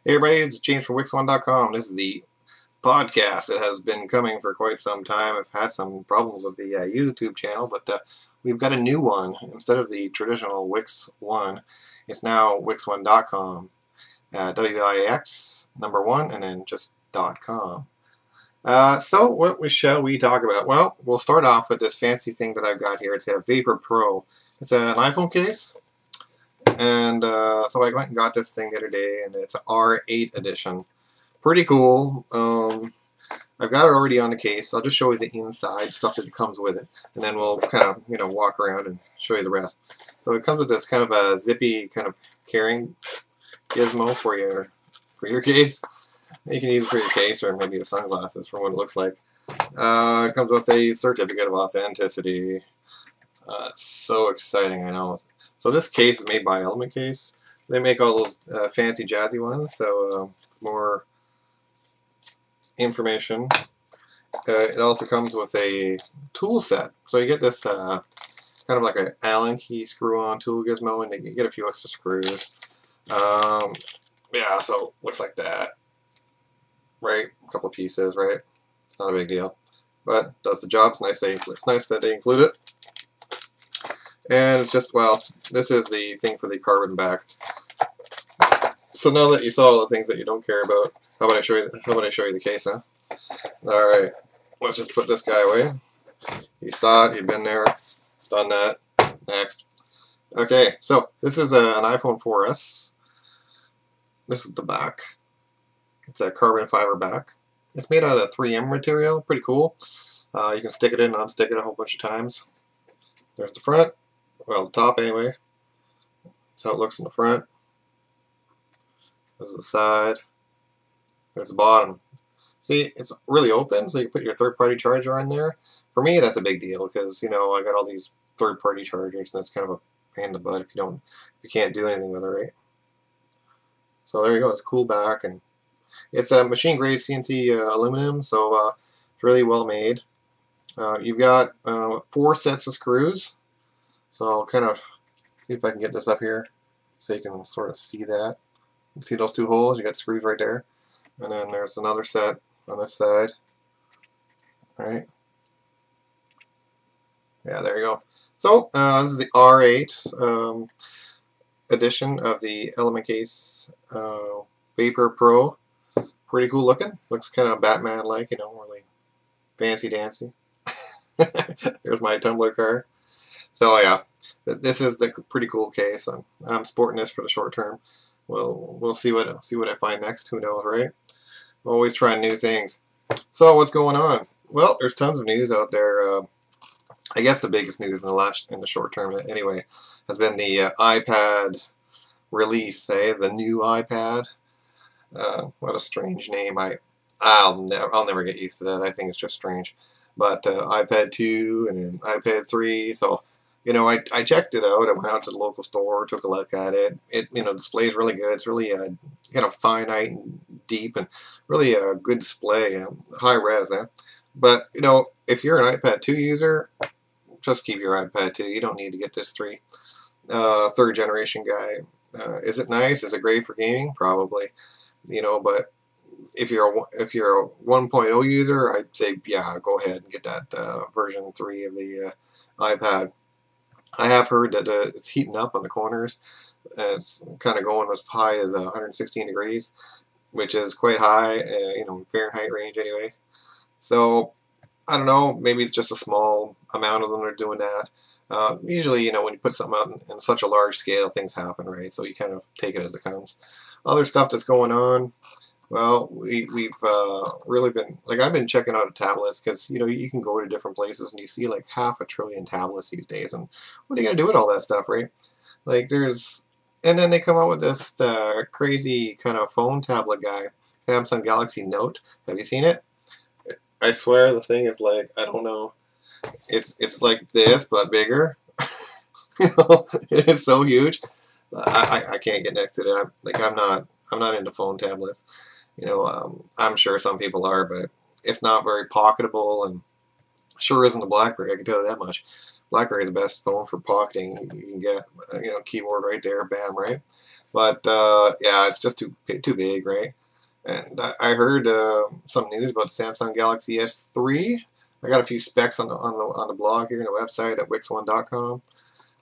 Hey everybody, it's James from Wix1.com. This is the podcast that has been coming for quite some time. I've had some problems with the YouTube channel, but we've got a new one. Instead of the traditional Wix1, it's now Wix1.com. W-I-X, number one, and then just .com. So what shall we talk about? Well, we'll start off with this fancy thing that I've got here. It's a Vapor Pro. It's an iPhone case. And so I went and got this thing the other day, and it's an R8 edition. Pretty cool. I've got it already on the case. I'll just show you the inside stuff that comes with it, and then we'll kind of walk around and show you the rest. So it comes with this kind of a zippy kind of carrying gizmo for your case. You can use it for your case or maybe your sunglasses for what it looks like. It comes with a certificate of authenticity. So exciting, I know. So this case is made by Element Case. They make all those fancy jazzy ones, so more information. It also comes with a tool set. So you get this kind of like an Allen key screw-on tool gizmo, and you get a few extra screws. Yeah, so looks like that. Right? A couple pieces, right? Not a big deal. But does the job. It's nice that they include it. And it's just, well, this is the thing for the carbon back. So now that you saw all the things that you don't care about, how about I show you the case, huh? Alright, let's just put this guy away. You saw it, you've been there, done that. Next. Okay, so this is an iPhone 4S. This is the back. It's a carbon fiber back. It's made out of 3M material, pretty cool. You can stick it in and unstick it a whole bunch of times. There's the front. Well, the top anyway. That's how it looks in the front. This is the side. There's the bottom. See, it's really open, so you put your third-party charger on there. For me, that's a big deal because I got all these third-party chargers, and that's kind of a pain in the butt if you can't do anything with it, right? So there you go. It's a cool back, and it's a machine-grade CNC aluminum, so it's really well made. You've got 4 sets of screws. So I'll kind of see if I can get this up here so you can sort of see that. You see those 2 holes? You got screws right there. And then there's another set on this side. Alright. Yeah, there you go. So this is the R8 edition of the Element Case Vapor Pro. Pretty cool looking. Looks kind of Batman-like, really fancy-dancy. There's my Tumblr car. So yeah, this is the pretty cool case. I'm sporting this for the short term. We'll see what I find next. Who knows, right? I'm always trying new things. So what's going on? Well, there's tons of news out there. I guess the biggest news in the short term anyway has been the iPad release. The new iPad. What a strange name. I'll never get used to that. I think it's just strange. But iPad 2 and then iPad 3. So I checked it out. I went out to the local store, took a look at it. It displays really good. It's really kind of finite and deep, and really a good display, high res. But if you're an iPad 2 user, just keep your iPad 2. You don't need to get this 3rd generation guy. Is it nice? Is it great for gaming? Probably. But if you're a 1.0 user, I'd say yeah, go ahead and get that version 3 of the iPad. I have heard that it's heating up on the corners. It's kind of going as high as 116 degrees, which is quite high, Fahrenheit range anyway. So I don't know, maybe it's just a small amount of them that are doing that. Usually, when you put something out in such a large scale, things happen, right? So you kind of take it as it comes. Other stuff that's going on. Well, we've really been, I've been checking out tablets because, you can go to different places and you see like 500 billion tablets these days, and what are you going to do with all that stuff, right? And then they come out with this crazy kind of phone tablet guy, Samsung Galaxy Note. Have you seen it? I swear the thing is I don't know, it's like this, but bigger. It's so huge. I can't get next to it. I'm not into phone tablets. I'm sure some people are, but it's not very pocketable, and sure isn't the BlackBerry. I can tell you that much. BlackBerry is the best phone for pocketing you can get. Keyboard right there, bam, right. But yeah, it's just too big, right? And I heard some news about the Samsung Galaxy S3. I got a few specs on the blog here on the website at wix1.com.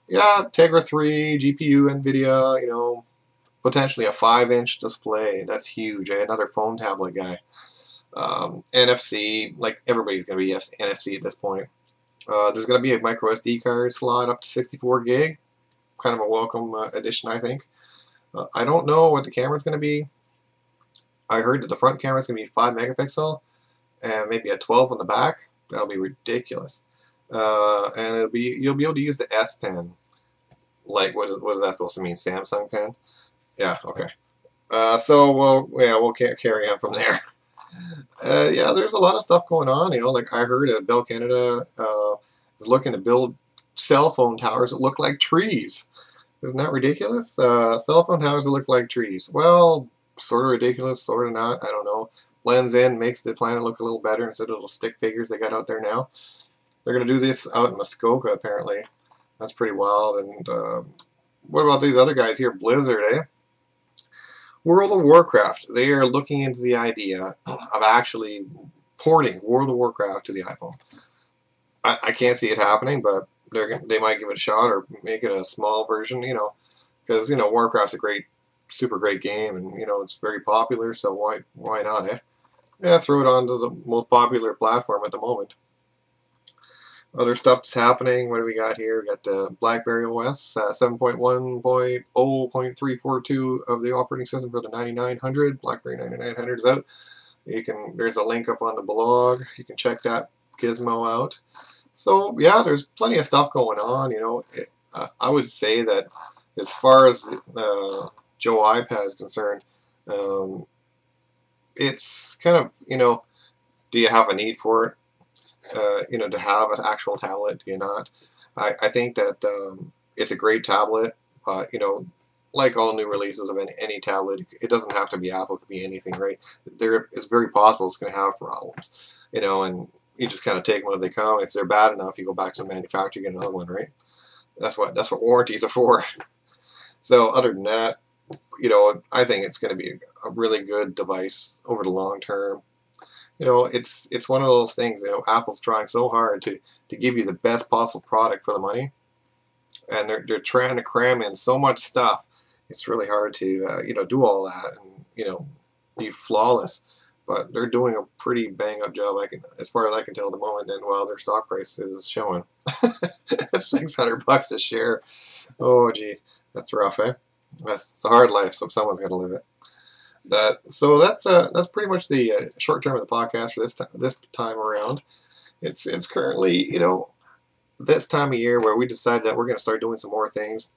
Yeah, Tegra 3, GPU, NVIDIA, potentially a 5-inch display. That's huge. Another phone tablet guy. NFC, like everybody's going to be NFC at this point. There's going to be a micro SD card slot up to 64 gig. Kind of a welcome addition, I think. I don't know what the camera's going to be. I heard that the front camera is going to be 5 megapixel and maybe a 12 on the back. That'll be ridiculous. And you'll be able to use the S Pen. Like, what is that supposed to mean? Samsung Pen? Yeah, okay. So we'll carry on from there. Yeah, there's a lot of stuff going on. Like I heard Bell Canada is looking to build cell phone towers that look like trees. Isn't that ridiculous? Cell phone towers that look like trees. Well, sort of ridiculous, sort of not. I don't know. Blends in, makes the planet look a little better instead of little stick figures they got out there now. They're going to do this out in Muskoka, apparently. That's pretty wild. And what about these other guys here? Blizzard, eh? World of Warcraft. They are looking into the idea of actually porting World of Warcraft to the iPhone. I can't see it happening, but they might give it a shot or make it a small version, because Warcraft's a super great game, and it's very popular. So why not, eh? Yeah, throw it onto the most popular platform at the moment. Other stuff that's happening. What do we got here? We got the BlackBerry OS 7.1.0.342 of the operating system for the 9900. BlackBerry 9900 is out. There's a link up on the blog. You can check that gizmo out. So yeah, there's plenty of stuff going on. I would say that as far as Joe iPad is concerned, it's kind of do you have a need for it? To have an actual tablet, do you not? I think that it's a great tablet, but like all new releases of any tablet, it doesn't have to be Apple, it could be anything, right? It's very possible it's going to have problems, and you just kind of take them as they come. If they're bad enough, you go back to the manufacturer, get another one, right? That's what warranties are for. So other than that, I think it's going to be a really good device over the long term. It's one of those things. Apple's trying so hard to give you the best possible product for the money, and they're trying to cram in so much stuff. It's really hard to do all that and be flawless. But they're doing a pretty bang up job, as far as I can tell at the moment. And while their stock price is showing $600 a share, oh gee, that's rough, eh? That's a hard life, so someone's got to live it. So that's pretty much the short term of the podcast for this time around. It's currently this time of year where we decided that we're going to start doing some more things.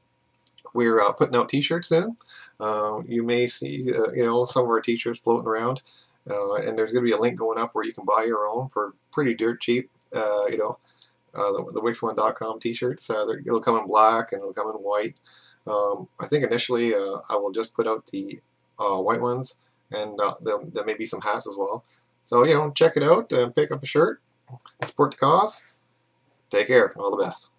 We're putting out T-shirts soon. You may see some of our T-shirts floating around, and there's going to be a link going up where you can buy your own for pretty dirt cheap. The Wix1.com T-shirts. It'll come in black and it'll come in white. I think initially I will just put out the white ones, and there may be some hats as well. So check it out and pick up a shirt, support the cause. Take care. All the best.